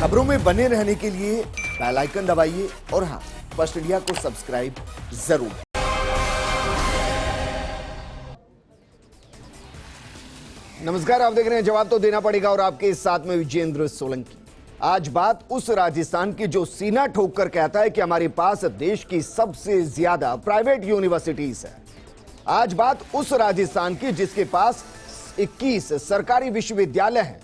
खबरों में बने रहने के लिए बेल आइकन दबाइए और हाँ, फर्स्ट इंडिया को सब्सक्राइब जरूर। नमस्कार, आप देख रहे हैं जवाब तो देना पड़ेगा और आपके साथ में विजेंद्र सोलंकी। आज बात उस राजस्थान की जो सीना ठोक कर कहता है कि हमारे पास देश की सबसे ज्यादा प्राइवेट यूनिवर्सिटीज है। आज बात उस राजस्थान की जिसके पास 21 सरकारी विश्वविद्यालय हैं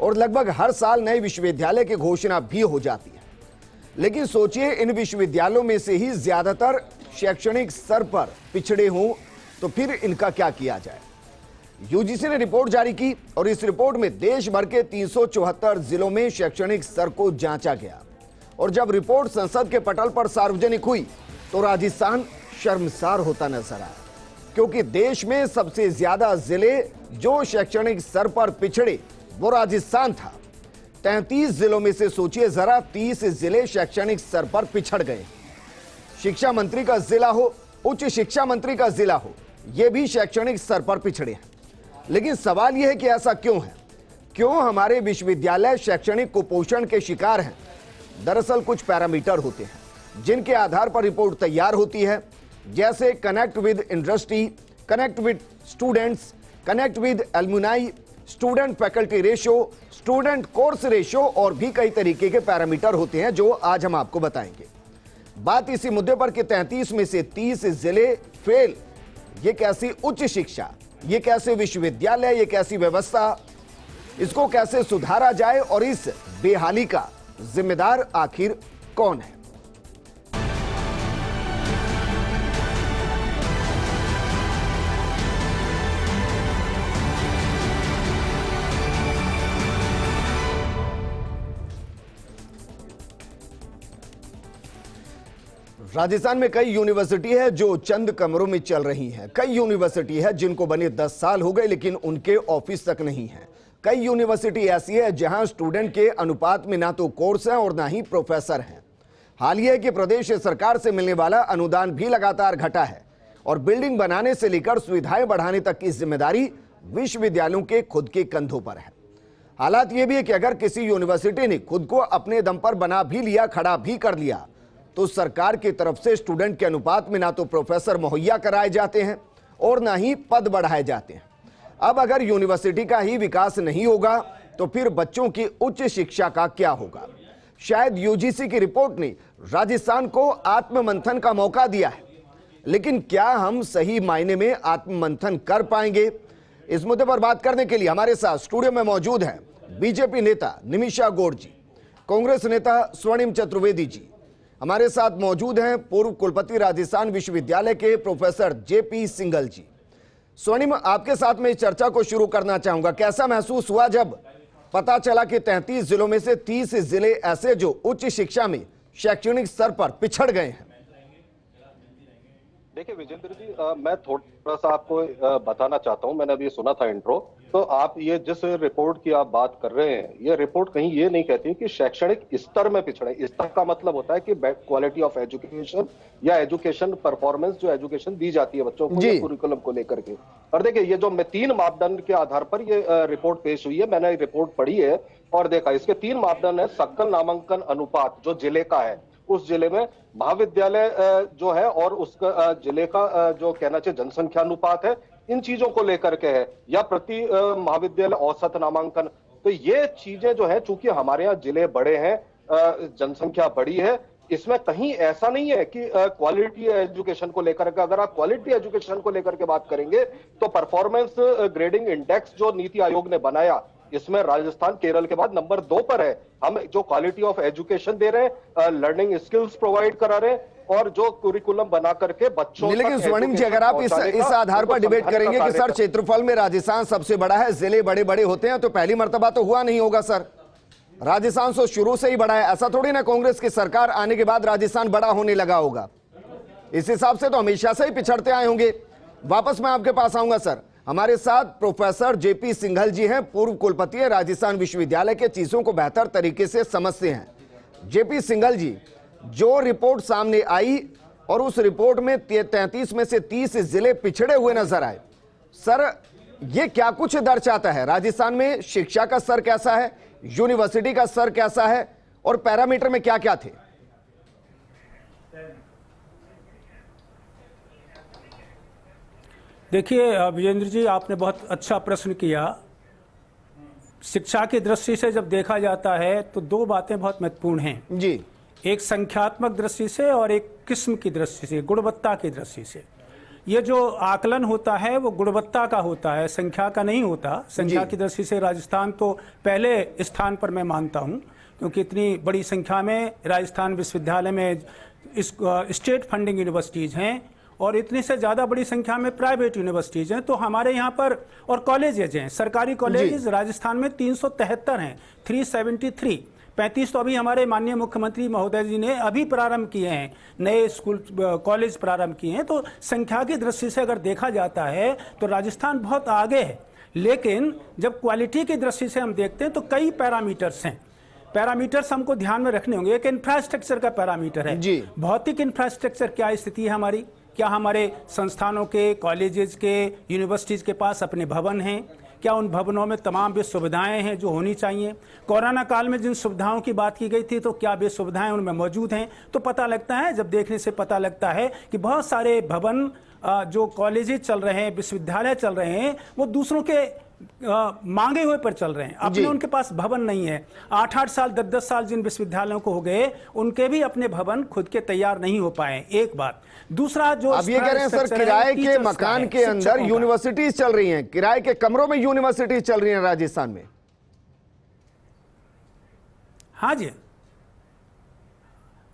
और लगभग हर साल नए विश्वविद्यालय की घोषणा भी हो जाती है। लेकिन सोचिए, इन विश्वविद्यालयों में से ही ज्यादातर शैक्षणिक स्तर पर पिछड़े हों तो फिर इनका क्या किया जाए। यूजीसी ने रिपोर्ट जारी की और इस रिपोर्ट में देश भर के 374 जिलों में शैक्षणिक स्तर को जांचा गया और जब रिपोर्ट संसद के पटल पर सार्वजनिक हुई तो राजस्थान शर्मसार होता नजर आया, क्योंकि देश में सबसे ज्यादा जिले जो शैक्षणिक स्तर पर पिछड़े वो राजस्थान था। 33 जिलों में से सोचिए जरा, 30 जिले शैक्षणिक स्तर पर पिछड़ गए। शिक्षा मंत्री का जिला हो, उच्च शिक्षा मंत्री का जिला हो, यह भी शैक्षणिक स्तर पर पिछड़े हैं। लेकिन सवाल यह है कि ऐसा क्यों है? क्यों हमारे विश्वविद्यालय शैक्षणिक कुपोषण के शिकार हैं? दरअसल कुछ पैरामीटर होते हैं जिनके आधार पर रिपोर्ट तैयार होती है, जैसे connect with industry, connect with students, connect with alumni, student faculty ratio, student course ratio और भी कई तरीके के पैरामीटर होते हैं जो आज हम आपको बताएंगे। बात इसी मुद्दे पर कि 33 में से 30 जिले फेल। ये कैसी उच्च शिक्षा, ये कैसे विश्वविद्यालय, ये कैसी व्यवस्था, इसको कैसे सुधारा जाए और इस बेहाली का जिम्मेदार आखिर कौन है? राजस्थान में कई यूनिवर्सिटी है जो चंद कमरों में चल रही हैं। कई यूनिवर्सिटी है जिनको बने 10 साल हो गए लेकिन उनके ऑफिस तक नहीं है। कई यूनिवर्सिटी ऐसी है जहां स्टूडेंट के अनुपात में ना तो कोर्स है और ना ही प्रोफेसर हैं। हाल यह है कि प्रदेश सरकार से मिलने वाला अनुदान भी लगातार घटा है और बिल्डिंग बनाने से लेकर सुविधाएं बढ़ाने तक की जिम्मेदारी विश्वविद्यालयों के खुद के कंधों पर है। हालात यह भी है कि अगर किसी यूनिवर्सिटी ने खुद को अपने दम पर बना भी लिया, खड़ा भी कर लिया, तो सरकार की तरफ से स्टूडेंट के अनुपात में ना तो प्रोफेसर मुहैया कराए जाते हैं और ना ही पद बढ़ाए जाते हैं। अब अगर यूनिवर्सिटी का ही विकास नहीं होगा तो फिर बच्चों की उच्च शिक्षा का क्या होगा? शायद यूजीसी की रिपोर्ट ने राजस्थान को आत्ममंथन का मौका दिया है, लेकिन क्या हम सही मायने में आत्ममंथन कर पाएंगे? इस मुद्दे पर बात करने के लिए हमारे साथ स्टूडियो में मौजूद हैं बीजेपी नेता निमिषा गौड़ जी, कांग्रेस नेता स्वर्णिम चतुर्वेदी जी, हमारे साथ मौजूद हैं पूर्व कुलपति राजस्थान विश्वविद्यालय के प्रोफेसर जेपी सिंघल जी। स्वर्णिम, आपके साथ में इस चर्चा को शुरू करना चाहूंगा। कैसा महसूस हुआ जब पता चला कि 33 जिलों में से 30 जिले ऐसे जो उच्च शिक्षा में शैक्षणिक स्तर पर पिछड़ गए हैं? देखिए विजेंद्र जी, मैं थोड़ा सा आपको बताना चाहता हूं। मैंने अभी सुना था इंट्रो, तो आप ये जिस रिपोर्ट की आप बात कर रहे हैं, ये रिपोर्ट कहीं ये नहीं कहती कि शैक्षणिक स्तर में पिछड़े। स्तर का मतलब होता है कि क्वालिटी ऑफ एजुकेशन या एजुकेशन परफॉर्मेंस, जो एजुकेशन दी जाती है बच्चों को कुरिकुलम को लेकर के। और देखिए, ये जो 3 मापदंड के आधार पर ये रिपोर्ट पेश हुई है, मैंने रिपोर्ट पढ़ी है और देखा। इसके 3 मापदंड है। सकल नामांकन अनुपात जो जिले का है, उस जिले में महाविद्यालय जो है और उसका जिले का जो कहना चाहिए जनसंख्या अनुपात है, इन चीजों को लेकर के है, या प्रति महाविद्यालय औसत नामांकन। तो ये चीजें जो है, चूंकि हमारे यहाँ जिले बड़े हैं, जनसंख्या बड़ी है, इसमें कहीं ऐसा नहीं है कि क्वालिटी एजुकेशन को लेकर के। अगर आप क्वालिटी एजुकेशन को लेकर के बात करेंगे तो परफॉर्मेंस ग्रेडिंग इंडेक्स जो नीति आयोग ने बनाया, इसमें राजस्थान केरल के बाद नंबर 2 पर है। हम जो क्वालिटी ऑफ एजुकेशन दे रहे हैं, लर्निंग स्किल्स प्रोवाइड करा रहे हैं और जो कुरिकुलम बना करके बच्चों। लेकिन स्वर्णिम जी, अगर आप इस आधार पर डिबेट करेंगे कि सर क्षेत्रफल में राजस्थान सबसे बड़ा है, जिले बड़े बड़े होते हैं, तो पहली मर्तबा तो हुआ नहीं होगा सर। राजस्थान तो शुरू से ही बड़ा है, ऐसा थोड़ी ना कांग्रेस की सरकार आने के बाद राजस्थान बड़ा होने लगा होगा। इस हिसाब से तो हमेशा से ही पिछड़ते आए होंगे। वापस मैं आपके पास आऊंगा सर। हमारे साथ प्रोफेसर जेपी सिंघल जी हैं, पूर्व कुलपति है राजस्थान विश्वविद्यालय के, चीजों को बेहतर तरीके से समझते हैं। जेपी सिंघल जी, जो रिपोर्ट सामने आई और उस रिपोर्ट में 33 में से 30 जिले पिछड़े हुए नजर आए, सर ये क्या कुछ दर्शाता है? राजस्थान में शिक्षा का स्तर कैसा है, यूनिवर्सिटी का स्तर कैसा है, और पैरामीटर में क्या क्या थे? देखिए विजेंद्र जी, आपने बहुत अच्छा प्रश्न किया। शिक्षा की दृष्टि से जब देखा जाता है तो दो बातें बहुत महत्वपूर्ण हैं जी। एक संख्यात्मक दृष्टि से और एक किस्म की दृष्टि से, गुणवत्ता की दृष्टि से। ये जो आकलन होता है वो गुणवत्ता का होता है, संख्या का नहीं होता। संख्या की दृष्टि से राजस्थान तो पहले स्थान पर मैं मानता हूँ, क्योंकि इतनी बड़ी संख्या में राजस्थान विश्वविद्यालय में स्टेट फंडिंग यूनिवर्सिटीज़ हैं और इतनी से ज़्यादा बड़ी संख्या में प्राइवेट यूनिवर्सिटीज़ हैं। तो हमारे यहाँ पर और कॉलेजेज हैं, सरकारी कॉलेजेस राजस्थान में 373 हैं, 373। 35 तो अभी हमारे माननीय मुख्यमंत्री महोदय जी ने अभी प्रारंभ किए हैं, नए स्कूल कॉलेज प्रारंभ किए हैं। तो संख्या की दृष्टि से अगर देखा जाता है तो राजस्थान बहुत आगे है। लेकिन जब क्वालिटी की दृष्टि से हम देखते हैं तो कई पैरामीटर्स हैं। पैरामीटर्स हमको ध्यान में रखने होंगे। एक इंफ्रास्ट्रक्चर का पैरामीटर है जी। भौतिक इंफ्रास्ट्रक्चर, क्या स्थिति है हमारी, क्या हमारे संस्थानों के, कॉलेजेस के, यूनिवर्सिटीज़ के पास अपने भवन हैं, क्या उन भवनों में तमाम वे सुविधाएं हैं जो होनी चाहिए। कोरोना काल में जिन सुविधाओं की बात की गई थी तो क्या वे सुविधाएं उनमें मौजूद हैं। तो पता लगता है, जब देखने से पता लगता है कि बहुत सारे भवन जो कॉलेजेस चल रहे हैं, विश्वविद्यालय चल रहे हैं, वो दूसरों के मांगे हुए पर चल रहे हैं, अपने उनके पास भवन नहीं है। 8-8 साल 10-10 साल जिन विश्वविद्यालयों को हो गए, उनके भी अपने भवन खुद के तैयार नहीं हो पाए। एक बात। दूसरा, जो अब ये कह रहे हैं सर, किराए के मकान के अंदर यूनिवर्सिटीज चल रही हैं, किराए के कमरों में यूनिवर्सिटीज चल रही हैं राजस्थान में। हाँ जी,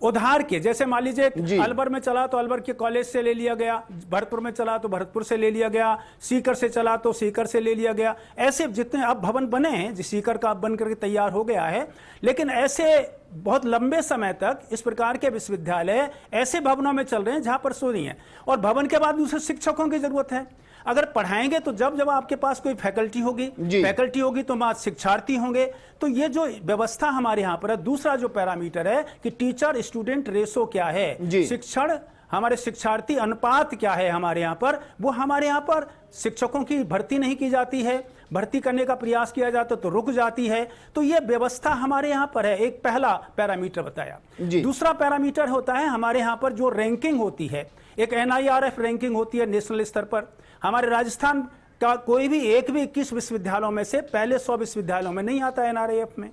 उधार के, जैसे मान लीजिए अलवर में चला तो अलवर के कॉलेज से ले लिया गया, भरतपुर में चला तो भरतपुर से ले लिया गया, सीकर से चला तो सीकर से ले लिया गया। ऐसे जितने अब भवन बने हैं, जिस सीकर का अब बन करके तैयार हो गया है, लेकिन ऐसे बहुत लंबे समय तक इस प्रकार के विश्वविद्यालय ऐसे भवनों में चल रहे हैं जहां पर सो नहीं है। और भवन के बाद दूसरे शिक्षकों की जरूरत है। अगर पढ़ाएंगे तो जब आपके पास कोई फैकल्टी होगी तो वहां शिक्षार्थी होंगे। तो ये जो व्यवस्था हमारे यहाँ पर है। दूसरा जो पैरामीटर है कि टीचर स्टूडेंट रेशो क्या है, शिक्षण, हमारे शिक्षार्थी अनुपात क्या है हमारे यहाँ पर, वो हमारे यहाँ पर शिक्षकों की भर्ती नहीं की जाती है, भर्ती करने का प्रयास किया जाता तो रुक जाती है। तो ये व्यवस्था हमारे यहाँ पर है। एक पहला पैरामीटर बताया। दूसरा पैरामीटर होता है हमारे यहाँ पर जो रैंकिंग होती है, एक NIRF रैंकिंग होती है नेशनल स्तर पर। हमारे राजस्थान का कोई भी 21 विश्वविद्यालयों में से पहले 100 विश्वविद्यालयों में नहीं आता NRF में।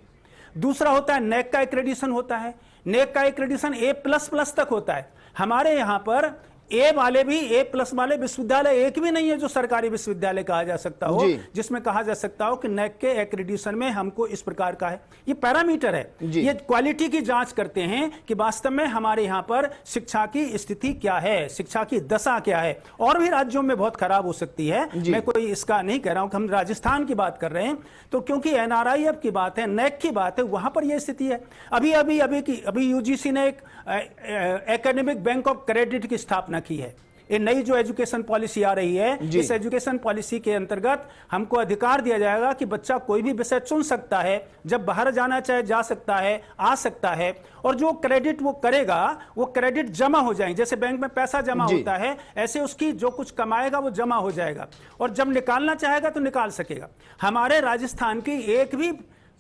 दूसरा होता है NAAC का एक्रेडिशन होता है। NAAC का एक्रेडिशन A++ तक होता है। हमारे यहाँ पर A वाले भी, A+ वाले विश्वविद्यालय एक भी नहीं है जो सरकारी विश्वविद्यालय कहा जा सकता हो, जिसमें कहा जा सकता हो कि NAAC के एक्रेडिशन में हमको इस प्रकार का है। ये पैरामीटर है, ये क्वालिटी की जांच करते हैं कि वास्तव में हमारे यहाँ पर शिक्षा की स्थिति क्या है, शिक्षा की दशा क्या है। और भी राज्यों में बहुत खराब हो सकती है, मैं कोई इसका नहीं कह रहा हूं कि हम राजस्थान की बात कर रहे हैं। तो क्योंकि NRIF की बात है, NAAC की बात है, वहां पर यह स्थिति है। अभी UGC ने एक एकेडमिक बैंक ऑफ क्रेडिट की स्थापना की है। ये नई जो एजुकेशन पॉलिसी आ रही है, इस एजुकेशन पॉलिसी के अंतर्गत हमको अधिकार दिया जाएगा कि बच्चा कोई भी विषय चुन सकता है, जब बाहर जाना चाहे जा सकता है, आ सकता है। और जो क्रेडिट वो करेगा, वो क्रेडिट जमा हो जाएंगे। जैसे बैंक में पैसा जमा होता है, ऐसे उसकी जो कुछ कमाएगा वो जमा हो जाएगा, और जब निकालना चाहेगा तो निकाल सकेगा। हमारे राजस्थान की एक भी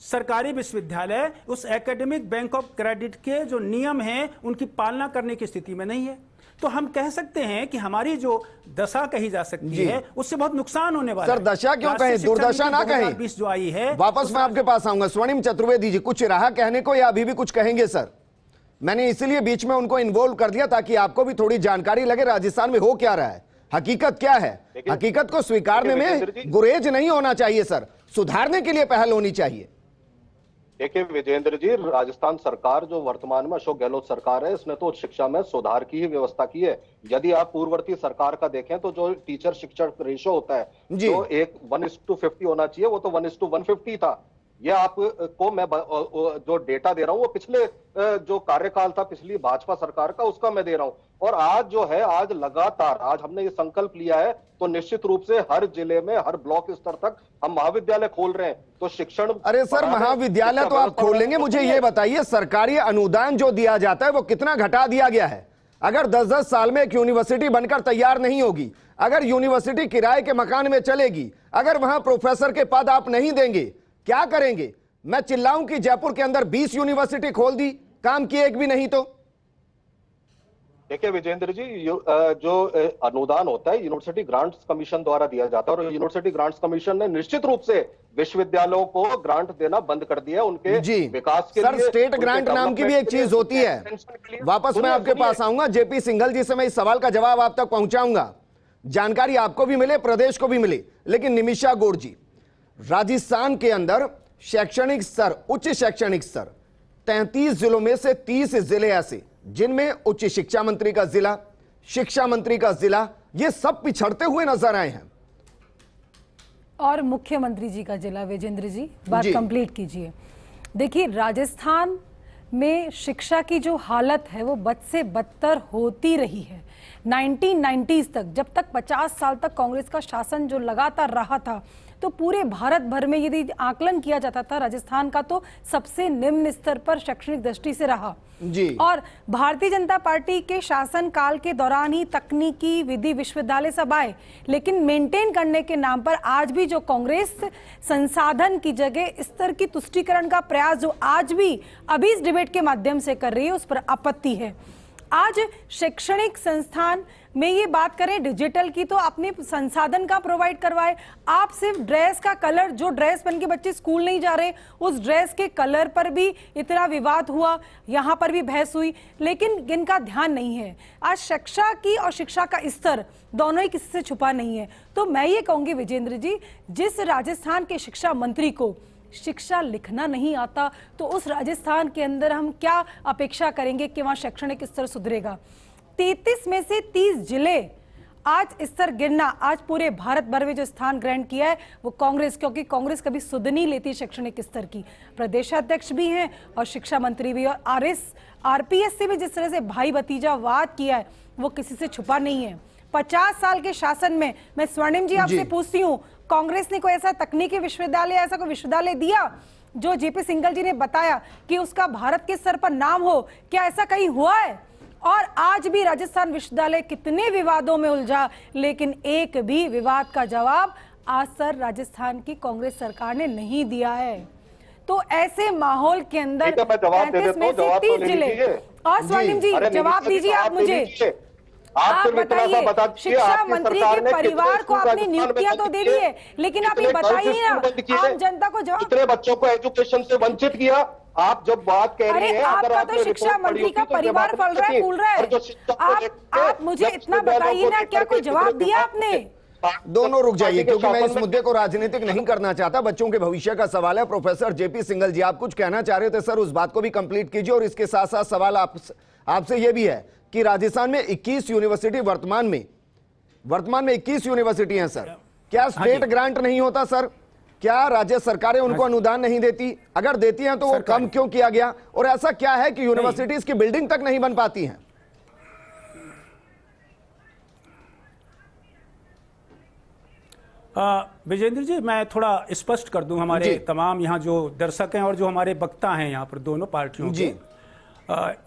सरकारी विश्वविद्यालय उस एकेडमिक बैंक ऑफ क्रेडिट के जो नियम हैं उनकी पालना करने की स्थिति में नहीं है। तो हम कह सकते हैं कि हमारी जो दशा कही जा सकती है उससे बहुत नुकसान होने वाला है। सर, दशा क्यों कहें, दुर्दशा ना कहें। 2020 जो आई है, वापस मैं आपके पास आऊंगा। स्वर्णिम चतुर्वेदी जी, कुछ रहा कहने को या अभी भी कुछ कहेंगे? सर, मैंने इसीलिए बीच में उनको इन्वॉल्व कर दिया ताकि आपको भी थोड़ी जानकारी लगे राजस्थान में हो क्या रहा है, हकीकत क्या है। हकीकत को स्वीकारने में गुरेज नहीं होना चाहिए सर, सुधारने के लिए पहल होनी चाहिए। देखिए विजेंद्र जी, राजस्थान सरकार जो वर्तमान में अशोक गहलोत सरकार है, इसने तो शिक्षा में सुधार की ही व्यवस्था की है। यदि आप पूर्ववर्ती सरकार का देखें तो जो टीचर शिक्षक रेशो होता है, जो एक 1:50 होना चाहिए, वो तो 1:150 था। ये आपको मैं जो डेटा दे रहा हूं वो पिछले जो कार्यकाल था पिछली भाजपा सरकार का, उसका मैं दे रहा हूं। और आज जो है, आज लगातार, आज हमने ये संकल्प लिया है तो निश्चित रूप से हर जिले में, हर ब्लॉक स्तर तक हम महाविद्यालय खोल रहे हैं। तो शिक्षण, अरे सर, महाविद्यालय तो आप खोल लेंगे, मुझे ये बताइए सरकारी अनुदान जो दिया जाता है वो कितना घटा दिया गया है? अगर 10-10 साल में एक यूनिवर्सिटी बनकर तैयार नहीं होगी, अगर यूनिवर्सिटी किराए के मकान में चलेगी, अगर वहां प्रोफेसर के पद आप नहीं देंगे, क्या करेंगे? मैं चिल्लाऊं कि जयपुर के अंदर 20 यूनिवर्सिटी खोल दी, काम की एक भी नहीं तो? देखिए विजेंद्र जी, जो अनुदान होता है यूनिवर्सिटी ग्रांट्स कमीशन द्वारा दिया जाता है, और यूनिवर्सिटी ग्रांट्स कमीशन ने निश्चित रूप से विश्वविद्यालयों को ग्रांट देना बंद कर दिया उनके विकास के सर, लिए। स्टेट ग्रांट नाम की भी एक चीज होती है। वापस मैं आपके पास आऊंगा, जेपी सिंघल जी से मैं इस सवाल का जवाब आप तक पहुंचाऊंगा, जानकारी आपको भी मिले, प्रदेश को भी मिले। लेकिन निमिषा गौड़ जी, राजस्थान के अंदर शैक्षणिक स्तर, उच्च शैक्षणिक स्तर 33 जिलों में से 30 जिले ऐसे जिनमें उच्च शिक्षा मंत्री का जिला, शिक्षा मंत्री का जिला, ये सब पिछड़ते हुए नजर आए हैं। और मुख्यमंत्री जी का जिला। विजेंद्र जी, बात कंप्लीट कीजिए। देखिए, राजस्थान में शिक्षा की जो हालत है वो बद से बदतर होती रही है। 1990s तक, जब तक 50 साल तक कांग्रेस का शासन जो लगातार रहा था, तो पूरे भारत भर में यदि आकलन किया जाता था, राजस्थान का तो सबसे निम्न स्तर पर शैक्षणिक दृष्टि से रहा जी। और भारतीय जनता पार्टी के शासन काल के दौरान ही तकनीकी विधि विश्वविद्यालय सब आए, लेकिन मेंटेन करने के नाम पर आज भी जो कांग्रेस संसाधन की जगह स्तर की तुष्टीकरण का प्रयास जो आज भी अभी इस डिबेट के माध्यम से कर रही है, उस पर आपत्ति है। आज शैक्षणिक संस्थान में ये बात करें डिजिटल की, तो अपने संसाधन का प्रोवाइड करवाए। आप सिर्फ ड्रेस का कलर, जो ड्रेस पहन के बच्चे स्कूल नहीं जा रहे, उस ड्रेस के कलर पर भी इतना विवाद हुआ, यहाँ पर भी बहस हुई, लेकिन इनका ध्यान नहीं है। आज शिक्षा की और शिक्षा का स्तर दोनों ही किसी से छुपा नहीं है। तो मैं ये कहूंगी विजेंद्र जी, जिस राजस्थान के शिक्षा मंत्री को शिक्षा लिखना नहीं आता, तो उस राजस्थान के अंदर हम क्या अपेक्षा करेंगे कि वहां शैक्षणिक स्तर सुधरेगा? 33 में से 30 जिले आज स्तर गिरना, आज पूरे भारत भर में जो स्थान ग्रहण किया है वो कांग्रेस, क्योंकि कांग्रेस कभी सुध नहीं लेती शैक्षणिक स्तर की। प्रदेशाध्यक्ष भी हैं और शिक्षा मंत्री भी, और आरपीएस से भी जिस तरह से भाई भतीजा वाद किया है वो किसी से छुपा नहीं है। 50 साल के शासन में, मैं स्वर्णिम जी आपसे पूछती हूँ, कांग्रेस ने कोई ऐसा तकनीकी विश्वविद्यालय, ऐसा कोई विश्वविद्यालय दिया जो जेपी सिंघल जी ने बताया कि उसका भारत के स्तर पर नाम हो? क्या ऐसा कहीं हुआ है? और आज भी राजस्थान विश्वविद्यालय कितने विवादों में उलझा, लेकिन एक भी विवाद का जवाब आज तक राजस्थान की कांग्रेस सरकार ने नहीं दिया है। तो ऐसे माहौल के अंदर 33 में से 30 जिले, और स्वर्णिम जी जवाब दीजिए आप मुझे, आप बताइए, शिक्षा मंत्री के परिवार को आपने नियुक्तियां तो दे दी है, लेकिन आप ये बताइए ना आम जनता को जवाब। कितने बच्चों को एजुकेशन से वंचित किया? आप जब बात कह रही हैं, आपका तो शिक्षा मंत्री का परिवार फूल रहा है। आप मुझे इतना बताइए ना, क्या कोई जवाब दिया आपने? दोनों रुक जाइए, क्योंकि मैं इस मुद्दे को राजनीतिक नहीं करना चाहता, बच्चों के भविष्य का सवाल है। प्रोफेसर जेपी सिंघल जी, आप कुछ कहना चाह रहे थे सर, उस बात को भी कंप्लीट कीजिए। और इसके साथ साथ सवाल आपसे यह भी है कि राजस्थान में 21 यूनिवर्सिटी वर्तमान में 21 यूनिवर्सिटी हैं सर, क्या स्टेट ग्रांट नहीं होता सर? क्या राज्य सरकारें उनको अनुदान नहीं देती? अगर देती हैं तो वो कम क्यों किया गया? और ऐसा क्या है कि यूनिवर्सिटीज की बिल्डिंग तक नहीं बन पाती हैं? विजेंद्र जी, मैं थोड़ा स्पष्ट कर दूं हमारे तमाम यहाँ जो दर्शक हैं और जो हमारे वक्ता हैं यहाँ पर दोनों पार्टियों के।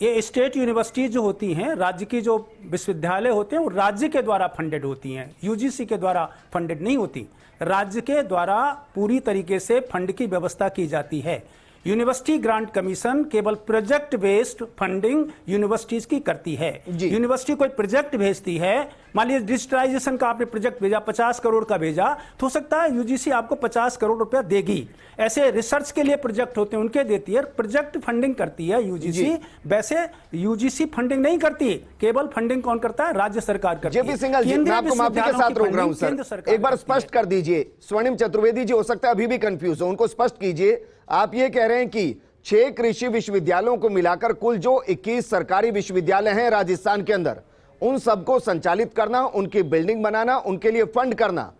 ये स्टेट यूनिवर्सिटीज जो होती हैं, राज्य की जो विश्वविद्यालय होते हैं, वो राज्य के द्वारा फंडेड होती हैं, यूजीसी के द्वारा फंडेड नहीं होती। राज्य के द्वारा पूरी तरीके से फंड की व्यवस्था की जाती है। यूनिवर्सिटी ग्रांट कमीशन केवल प्रोजेक्ट बेस्ड फंडिंग यूनिवर्सिटीज की करती है। यूनिवर्सिटी कोई प्रोजेक्ट भेजती है, मान लीजिए डिजिटलाइजेशन का आपने प्रोजेक्ट भेजा, 50 करोड़ का भेजा, तो हो सकता है यूजीसी आपको 50 करोड़ रुपया देगी। ऐसे रिसर्च के लिए प्रोजेक्ट होते हैं, उनके देती है, प्रोजेक्ट फंडिंग करती है यूजीसी। वैसे यूजीसी फंडिंग नहीं करती, केवल फंडिंग कौन करता है? राज्य सरकार करती है। जेपी सिंघल जी, मैं आपको माफी के साथ रोक रहा हूं सर, एक बार स्पष्ट कर दीजिए। स्वर्णिम चतुर्वेदी जी हो सकता है अभी भी कंफ्यूज हो, उनको स्पष्ट कीजिए। आप ये कह रहे हैं कि 6 कृषि विश्वविद्यालयों को मिलाकर कुल जो 21 सरकारी विश्वविद्यालय हैं राजस्थान के अंदर, उन सबको संचालित करना, उनकी बिल्डिंग बनाना, उनके लिए फंड करना,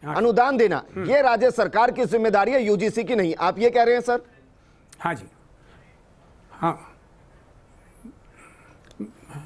अनुदान देना, ये राज्य सरकार की जिम्मेदारी है, यूजीसी की नहीं। आप ये कह रहे हैं सर? हाँ जी, हाँ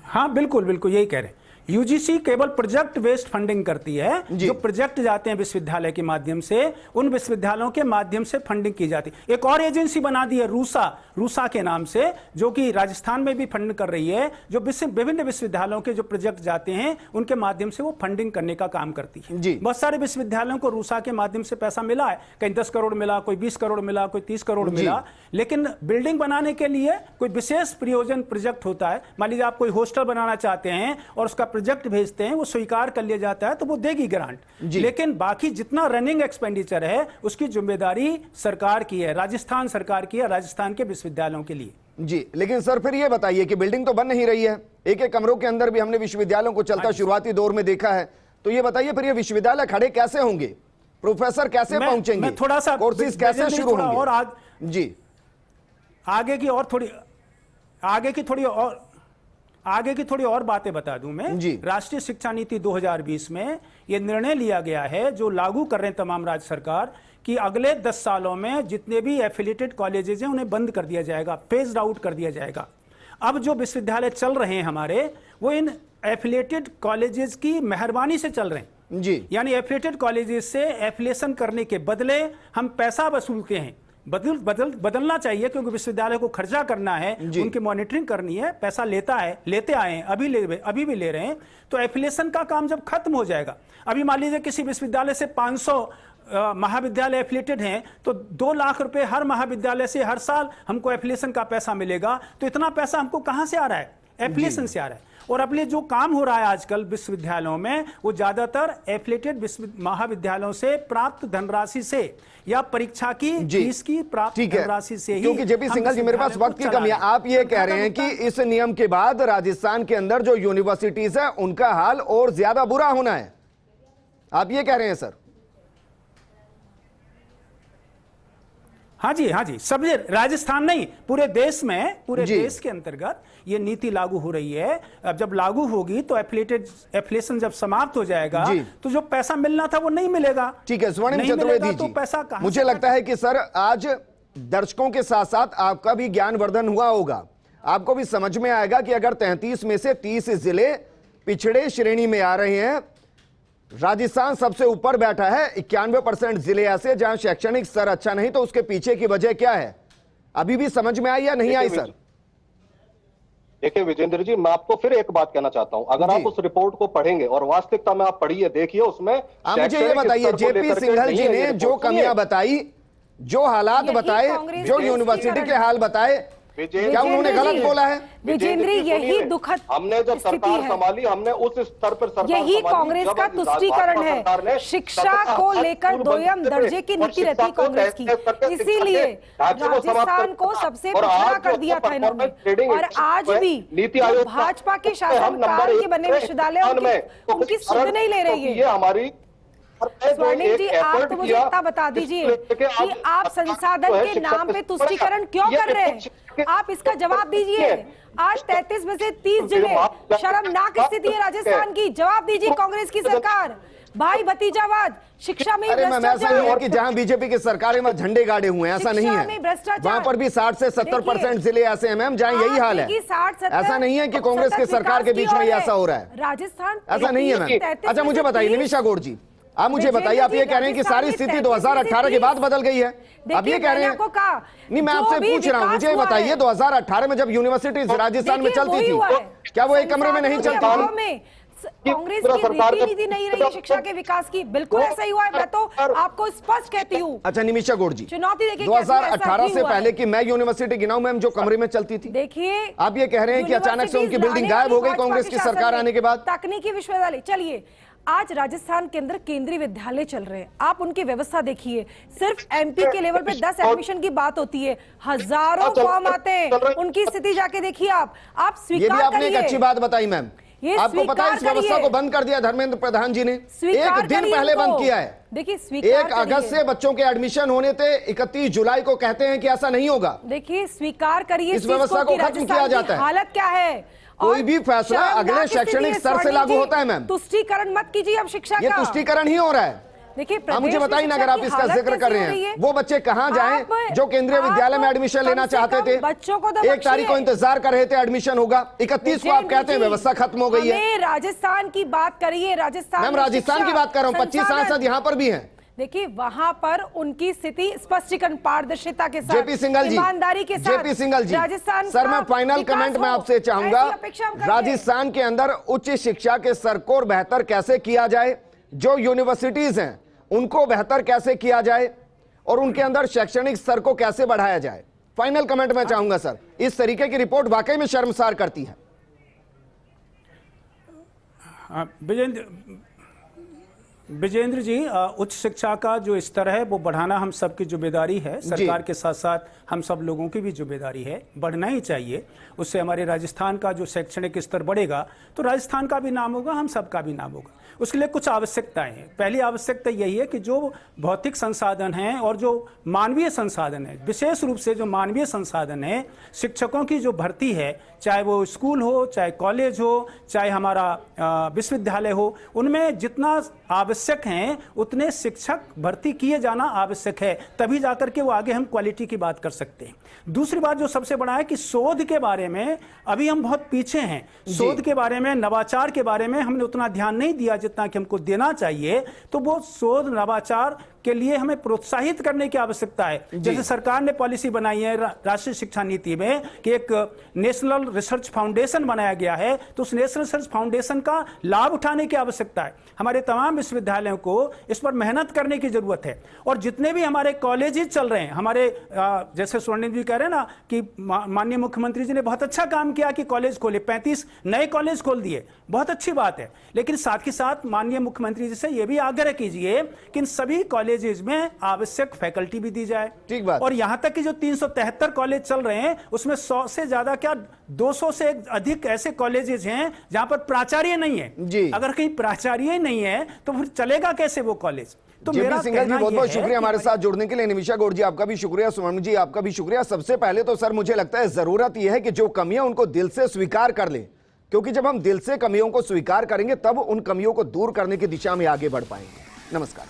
हाँ, बिल्कुल बिल्कुल यही कह रहे हैं। यूजीसी केवल प्रोजेक्ट बेस्ड फंडिंग करती है। जो प्रोजेक्ट जाते हैं विश्वविद्यालय के माध्यम से, उन विश्वविद्यालयों के माध्यम से फंडिंग की जाती है। एक और एजेंसी बना दी है रूसा के नाम से, जो कि राजस्थान में भी फंड कर रही है, जो विभिन्न विश्वविद्यालयों के जो प्रोजेक्ट जाते हैं उनके माध्यम से वो फंडिंग करने का काम करती है। बहुत सारे विश्वविद्यालयों को रूसा के माध्यम से पैसा मिला है, कहीं 10 करोड़ मिला, कोई 20 करोड़ मिला, कोई 30 करोड़ मिला। लेकिन बिल्डिंग बनाने के लिए कोई विशेष प्रयोजन प्रोजेक्ट होता है। मान लीजिए आप कोई हॉस्टल बनाना चाहते हैं और उसका प्रोजेक्ट भेजते हैं, वो स्वीकार कर लिया जाता है तो वो देगी ग्रांट। लेकिन बाकी जितना रनिंग एक्सपेंडिचर है उसकी जिम्मेदारी सरकार की है, राजस्थान सरकार की है, राजस्थान के विश्वविद्यालयों के लिए। जी, लेकिन सर फिर ये बताइए कि बिल्डिंग तो बन नहीं रही है, एक कमरों के अंदर भी हमने विश्वविद्यालयों को चलता शुरुआती दौर में देखा है, तो ये बताइए फिर ये विश्वविद्यालय खड़े कैसे होंगे, प्रोफेसर कैसे पहुंचेंगे, थोड़ा सा कोर्सेज कैसे शुरू होंगे? और आज जी आगे की थोड़ी और बातें बता दूं मैं। राष्ट्रीय शिक्षा नीति 2020 में यह निर्णय लिया गया है, जो लागू कर रहे हैं तमाम राज्य सरकार, कि अगले 10 सालों में जितने भी एफिलिएटेड कॉलेजेस हैं उन्हें बंद कर दिया जाएगा, फेज्ड आउट कर दिया जाएगा। अब जो विश्वविद्यालय चल रहे हैं हमारे, वो इन एफिलिएटेड कॉलेजेस की मेहरबानी से चल रहे हैं। यानी एफिलिएटेड कॉलेजेस से एफिलिएशन करने के बदले हम पैसा वसूलते हैं। बदलना चाहिए, क्योंकि विश्वविद्यालय को खर्चा करना है, उनकी मॉनिटरिंग करनी है, पैसा लेते आए हैं, अभी भी ले रहे हैं। तो एफिलिएशन का काम जब खत्म हो जाएगा, अभी मान लीजिए किसी विश्वविद्यालय से 500 महाविद्यालय एफिलिएटेड हैं, तो 2 लाख रुपए हर महाविद्यालय से हर साल हमको एफिलिएशन का पैसा मिलेगा। तो इतना पैसा हमको कहां से आ रहा है? एफिलिएशन से आ रहा है। और अब जो काम हो रहा है आजकल विश्वविद्यालयों में, वो ज्यादातर एफिलिएटेड महाविद्यालयों से प्राप्त धनराशि से या परीक्षा की फीस की प्राप्त धनराशि से ही। क्योंकि जेपी सिंघल जी, मेरे पास वक्त की कमी है, आप ये कह रहे हैं कि इस नियम के बाद राजस्थान के अंदर जो यूनिवर्सिटीज है उनका हाल और ज्यादा बुरा होना है, आप ये कह रहे हैं सर? हाँ जी, सब राजस्थान नहीं, पूरे देश में, पूरे देश के अंतर्गत ये नीति लागू हो रही है। अब जब लागू होगी तो एफिलिएशन जब समाप्त हो जाएगा तो जो पैसा मिलना था वो नहीं मिलेगा। ठीक है, स्वर्णिम चतुर्वेदी जी, पैसा मुझे लगता है कि सर आज दर्शकों के साथ साथ आपका भी ज्ञानवर्धन हुआ होगा, आपको भी समझ में आएगा कि अगर 33 में से 30 जिले पिछड़े श्रेणी में आ रहे हैं, राजस्थान सबसे ऊपर बैठा है, 91% जिले ऐसे जहां शैक्षणिक स्तर अच्छा नहीं, तो उसके पीछे की वजह क्या है? अभी भी समझ में आई या नहीं आई सर? देखिए विजेंद्र जी, मैं आपको फिर एक बात कहना चाहता हूं, अगर आप उस रिपोर्ट को पढ़ेंगे और वास्तविकता में आप पढ़िए, देखिए उसमें मुझे ये बताइए, जेपी सिंघल जी ने जो कमियां बताई, जो हालात बताए, जो यूनिवर्सिटी के हाल बताए, क्या उन्होंने गलत बोला है? विजेंद्र, यही दुखद हमने जब सरकार संभाली, हमने उस स्तर पर सरकार यही कांग्रेस का तुष्टीकरण है। शिक्षा को लेकर दोयम दर्जे की नीति रहती कांग्रेस की, इसीलिए राजस्थान को सबसे पिछड़ा कर दिया था इन्होंने। और आज भी भाजपा के शासनकाल के बने विश्वविद्यालय उनकी सुध नहीं ले रही है। हमारी स्वर्णिम जी, आप तो मुझे इतना बता दीजिए कि आप संसाधन के नाम पे तुष्टीकरण क्यों कर रहे हैं? आप इसका जवाब दीजिए। आज 33 में से 30 जिले, शर्मनाक स्थिति है राजस्थान की। जवाब दीजिए कांग्रेस की सरकार। भाई भतीजावाद, शिक्षा में भ्रष्टाचार, कि जहां बीजेपी की सरकारें में झंडे गाड़े हुए हैं, ऐसा नहीं है। वहां पर भी 60 से 70% जिले ऐसे हैं मैम जहां यही हाल है। ऐसा नहीं है कि कांग्रेस की सरकार के बीच में ऐसा हो रहा है, राजस्थान ऐसा नहीं है मैम। अच्छा मुझे बताइए निमिषा गौड़ जी, आप मुझे बताइए, आप ये कह रहे हैं कि सारी स्थिति 2018 के बाद बदल गई है, आप ये कह रहे हैं? नहीं, मैं आपसे पूछ रहा हूं, मुझे बताइए 2018 में जब यूनिवर्सिटी राजस्थान में चलती थी, क्या वो एक कमरे में नहीं चलती? कांग्रेस की नीति नहीं रही शिक्षा के विकास की, बिल्कुल ऐसा ही हुआ है। मैं तो आपको स्पष्ट कहती हूँ। अच्छा निमिषा गौड़ जी, चुनौती देखिए 2018 से पहले की मैं यूनिवर्सिटी गिनाऊं मैम जो कमरे में चलती थी? देखिए, आप ये कह रहे हैं कि अचानक से उनकी बिल्डिंग गायब हो गई कांग्रेस की सरकार आने के बाद? तकनीकी विश्वविद्यालय, चलिए आज राजस्थान के अंदर केंद्रीय विद्यालय चल रहे हैं, आप उनकी व्यवस्था देखिए। सिर्फ एमपी के लेवल पे 10 एडमिशन की बात होती है, हजारों फॉर्म आते हैं, उनकी स्थिति जाके देखिए आप स्वीकार करिए। आपने एक अच्छी बात बताई मैम, आपको पता है इस व्यवस्था को बंद कर दिया धर्मेंद्र प्रधान जी ने, एक दिन पहले बंद किया है। देखिए 1 अगस्त से बच्चों के एडमिशन होने थे, 31 जुलाई को कहते हैं कि ऐसा नहीं होगा। देखिए स्वीकार करिए, इस व्यवस्था को खत्म किया जाता है। हालत क्या है? कोई भी फैसला अगले शैक्षणिक स्तर से लागू होता है मैम। तुष्टीकरण मत कीजिए अब शिक्षा का। ये तुष्टीकरण ही हो रहा है। देखिए आप मुझे बताइए ना, अगर आप इसका जिक्र कर रहे हैं, वो बच्चे कहां जाएं जो केंद्रीय विद्यालय में एडमिशन लेना चाहते थे? बच्चों को तो 1 तारीख को इंतजार कर रहे थे एडमिशन होगा, 31 को आप कहते हैं व्यवस्था खत्म हो गई है। राजस्थान की बात करिए, राजस्थान, मैम राजस्थान की बात कर रहा हूं, 25 सांसद यहां पर भी हैं। देखिए वहां पर उनकी स्थिति स्पष्टीकरण, पारदर्शिता के साथ, जेपी सिंघल जी, ईमानदारी के साथ, जेपी सिंघल जी, राजस्थान सर मैं फाइनल कमेंट में आपसे चाहूंगा, राजस्थान के अंदर उच्च शिक्षा के स्तर को बेहतर कैसे किया जाए, जो यूनिवर्सिटीज हैं उनको बेहतर कैसे किया जाए और उनके अंदर शैक्षणिक स्तर को कैसे बढ़ाया जाए। फाइनल कमेंट में चाहूंगा सर, इस तरीके की रिपोर्ट वाकई में शर्मसार करती है। विजेंद्र जी, उच्च शिक्षा का जो स्तर है वो बढ़ाना हम सबकी जिम्मेदारी है, सरकार के साथ साथ हम सब लोगों की भी जिम्मेदारी है, बढ़ना ही चाहिए। उससे हमारे राजस्थान का जो शैक्षणिक स्तर बढ़ेगा तो राजस्थान का भी नाम होगा, हम सबका भी नाम होगा। उसके लिए कुछ आवश्यकताएं हैं। पहली आवश्यकता यही है कि जो भौतिक संसाधन हैं और जो मानवीय संसाधन है, विशेष रूप से जो मानवीय संसाधन है, शिक्षकों की जो भर्ती है, चाहे वो स्कूल हो, चाहे कॉलेज हो, चाहे हमारा विश्वविद्यालय हो, उनमें जितना आवश्यक हैं उतने शिक्षक भर्ती किए जाना आवश्यक है, तभी जाकर के वो आगे हम क्वालिटी की बात कर सकते हैं। दूसरी बात जो सबसे बड़ा है कि शोध के बारे में अभी हम बहुत पीछे हैं। शोध के बारे में, नवाचार के बारे में हमने उतना ध्यान नहीं दिया जितना कि हमको देना चाहिए। तो वो शोध नवाचार के लिए हमें प्रोत्साहित करने की आवश्यकता है। जैसे सरकार ने पॉलिसी बनाई है राष्ट्रीय शिक्षा नीति में कि एक नेशनल रिसर्च फाउंडेशन बनाया गया है, तो उस नेशनल रिसर्च फाउंडेशन का लाभ उठाने की आवश्यकता है। हमारे तमाम विश्वविद्यालयों को इस पर मेहनत करने की जरूरत है। और जितने भी हमारे कॉलेजेस चल रहे हैं, हमारे जैसे स्वर्णिम जी कह रहे हैं ना कि माननीय मुख्यमंत्री जी ने बहुत अच्छा काम किया कि कॉलेज खोले, 35 नए कॉलेज खोल दिए, बहुत अच्छी बात है। लेकिन साथ ही साथ माननीय मुख्यमंत्री जी से यह भी आग्रह कीजिए कि इन सभी कॉलेज में आवश्यक फैकल्टी भी दी जाए। ठीक बात। और यहां तक कि जो 373 कॉलेज चल रहे हैं उसमें 100 से ज्यादा, क्या 200 से अधिक ऐसे कॉलेजेस हैं जहां पर प्राचार्य नहीं है जी। अगर कहीं प्राचार्य नहीं है तो फिर चलेगा कैसे वो कॉलेज? तो मेरा सिंघल जी बहुत बहुत शुक्रिया हमारे साथ जुड़ने के लिए। निमिषा गौड़ जी आपका भी शुक्रिया, सुमन जी आपका भी शुक्रिया। सबसे पहले तो सर मुझे लगता है जरूरत यह है कि जो कमियां उनको दिल से स्वीकार कर ले, क्योंकि जब हम दिल से कमियों को स्वीकार करेंगे तब उन कमियों को दूर करने की दिशा में आगे बढ़ पाएंगे। नमस्कार।